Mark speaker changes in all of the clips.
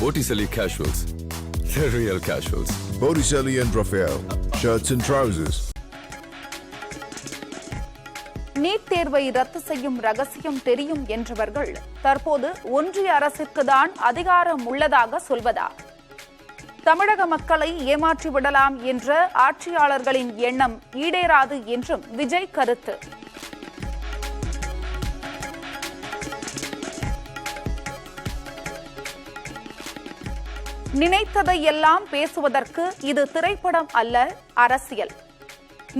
Speaker 1: Botticelli Casuals. The real casuals.
Speaker 2: Botticelli and Raphael, shirts and trousers.
Speaker 3: NEET தேர்வை ரத்து செய்யும் ரகசியம் தெரியும் என்றவர்கள் தற்போது ஒன்றிய அரசுக்கு தான் அதிகாரம் உள்ளதாக சொல்வதா? தமிழக மக்களை ஏமாற்றிவிடலாம் என்ற ஆட்சியாளர்களின் எண்ணம் ஈடேறாது என்றும் விஜய் கருத்து. நினைத்ததை எல்லாம் பேசுவதற்கு இது திரைப்படம் அல்ல, அரசியல்.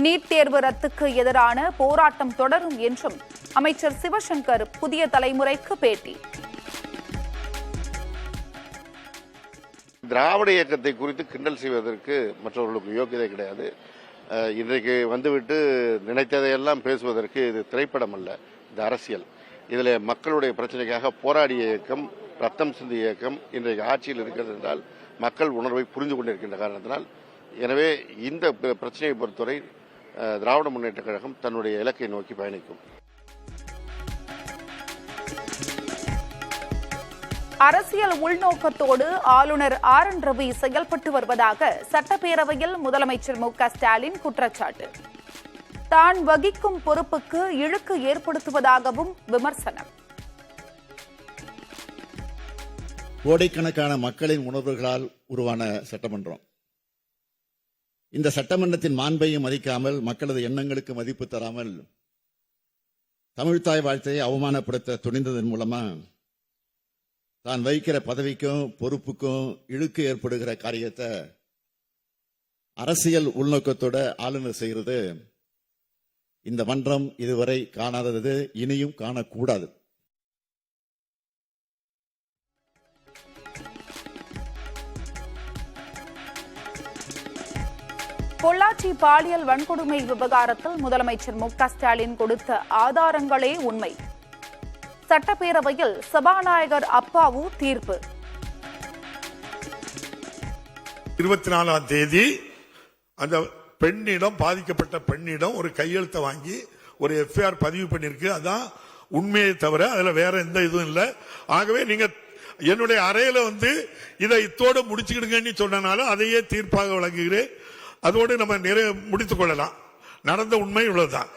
Speaker 3: நீட் தேர்வு ரத்துக்கு எதிரான போராட்டம் தொடரும் என்றும் அமைச்சர் சிவசங்கர் புதிய தலைமுறைக்கு பேட்டி.
Speaker 4: திராவிட இயக்கத்தை குறித்து கிண்டல் செய்வதற்கு மற்றவர்களுக்கு யோக்கியதை கிடையாது. இன்றைக்கு வந்துவிட்டு நினைத்ததையெல்லாம் பேசுவதற்கு இது திரைப்படம் அல்ல, இது அரசியல். இதில் மக்களுடைய பிரச்சனைக்காக போராடிய இயக்கம், ரத்தம் சிந்திய இயக்கம் இன்றைக்கு ஆட்சியில் இருக்கிறது என்றால் மக்கள் உணர்வை புரிந்து கொண்டிருக்கின்ற காரணத்தினால், எனவே இந்த பிரச்சனையை பொறுத்தவரை திராவிட முன்னேற்ற கழகம் தன்னுடைய இலக்கை நோக்கி பயணிக்கும்.
Speaker 3: அரசியல் உள்நோக்கத்தோடு ஆளுநர் RN ரவி செயல்பட்டு வருவதாக சட்டப்பேரவையில் முதலமைச்சர் மு.க. ஸ்டாலின் குற்றச்சாட்டு. தான் வகிக்கும் பொறுப்புக்கு இழுக்கு ஏற்படுத்துவதாகவும் விமர்சனம்.
Speaker 5: கோடைக்கணக்கான மக்களின் உணர்வுகளால் உருவான சட்டமன்றம். இந்த சட்டமன்றத்தின் மாண்பையும் மதிக்காமல், மக்களது எண்ணங்களுக்கு மதிப்பு தராமல், தமிழ்த்தாய் வாழ்த்தையை அவமானப்படுத்த துணிந்ததன் மூலமா தான் வகிக்கிற பதவிக்கும் பொறுப்புக்கும் இழுக்கு ஏற்படுகிற காரியத்தை அரசியல் உள்நோக்கத்தோட ஆளுநர் செய்கிறது இந்த மன்றம் இதுவரை காணாதது, இனியும் காணக்கூடாது.
Speaker 3: பொள்ளாச்சி பாலியல் வன்கொடுமை விவகாரத்தில் முதலமைச்சர் மு.க. ஸ்டாலின் கொடுத்த ஆதாரங்களே உண்மை. சட்டப்பேரவையில் சபாநாயகர் அப்பாவு தீர்ப்பு.
Speaker 6: 24ஆம் தேதி அந்த பெண்ணிடம், பாதிக்கப்பட்ட பெண்ணிடம் ஒரு கையெழுத்தை வாங்கி ஒரு FIR பதிவு பண்ணிருக்கு. அதான் உண்மையை தவிர அதுல வேற எந்த இதுவும் இல்லை. ஆகவே நீங்க என்னுடைய அறையில இதை இத்தோடு முடிச்சுக்கிடுங்கன்னு சொன்னனால அதையே தீர்ப்பாக வழங்குகிறேன். அதோடு நம்ம முடித்துக் கொள்ளலாம். நடந்த உண்மை உள்ளதுதான்.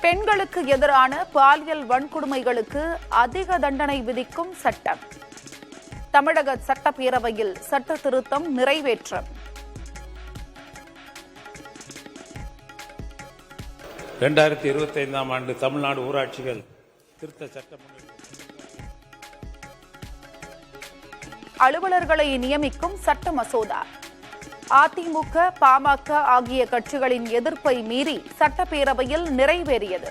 Speaker 3: பெண்களுக்கு எதிரான பாலியல் வன்கொடுமைகளுக்கு அதிக தண்டனை விதிக்கும் சட்டம். தமிழக சட்டப்பேரவையில் சட்ட திருத்தம் நிறைவேற்றம்.
Speaker 7: 2025ஆம் ஆண்டு தமிழ்நாடு ஊராட்சிகள் திருத்த சட்டம்.
Speaker 3: அலுவலர்களை நியமிக்கும் சட்ட மசோதா. அதிமுக, பாமக ஆகிய கட்சிகளின் எதிர்ப்பை மீறி சட்டப்பேரவையில் நிறைவேறியது.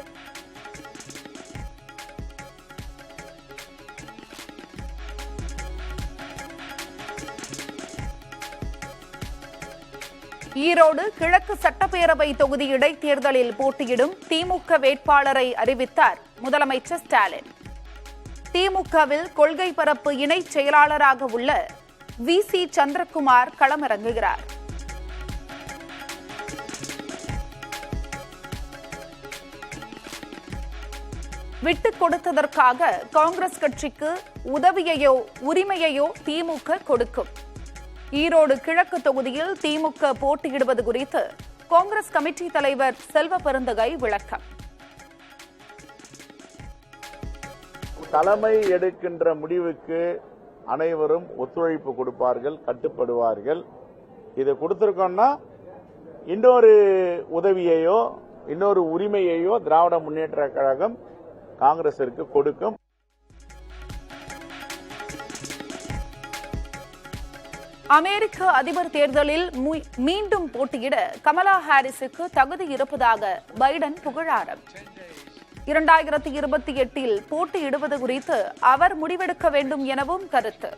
Speaker 3: ஈரோடு கிழக்கு சட்டப்பேரவை தொகுதி இடைத்தேர்தலில் போட்டியிடும் திமுக வேட்பாளரை அறிவித்தார் முதலமைச்சர் ஸ்டாலின். திமுகவில் கொள்கை பரப்பு இணை செயலாளராக உள்ள VC சந்திரகுமார் களமிறங்குகிறார். விட்டுக் கொடுத்ததற்காக காங்கிரஸ் கட்சிக்கு உதவியையோ உரிமையையோ திமுக கொடுக்கும். ஈரோடு கிழக்கு தொகுதியில் திமுக போட்டியிடுவது குறித்து காங்கிரஸ் கமிட்டி தலைவர் செல்வ பெருந்தகை விளக்கம்.
Speaker 8: தலைமை எடுக்கின்ற முடிவுக்கு அனைவரும் ஒத்துழைப்பு கொடுப்பார்கள், கட்டுப்படுவார்கள். இது கொடுத்திருக்கோம்னா இன்னொரு உதவியையோ இன்னொரு உரிமையையோ திராவிட முன்னேற்ற கழகம் காங்கிரசிற்கு கொடுக்கும்.
Speaker 3: அமெரிக்க அதிபர் தேர்தலில் மீண்டும் போட்டியிட கமலா ஹாரிஸுக்கு தகுதி இருப்பதாக பைடன் புகழாரம். 2028இல் போட்டியிடுவது குறித்து அவர் முடிவெடுக்க வேண்டும் எனவும் கருத்து.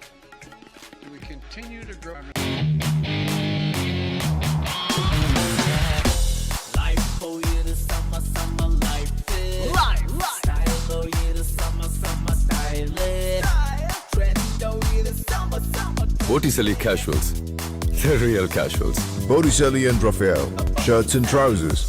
Speaker 1: Botticelli Casuals. The real casuals.
Speaker 2: Botticelli and Raphael, shirts and trousers.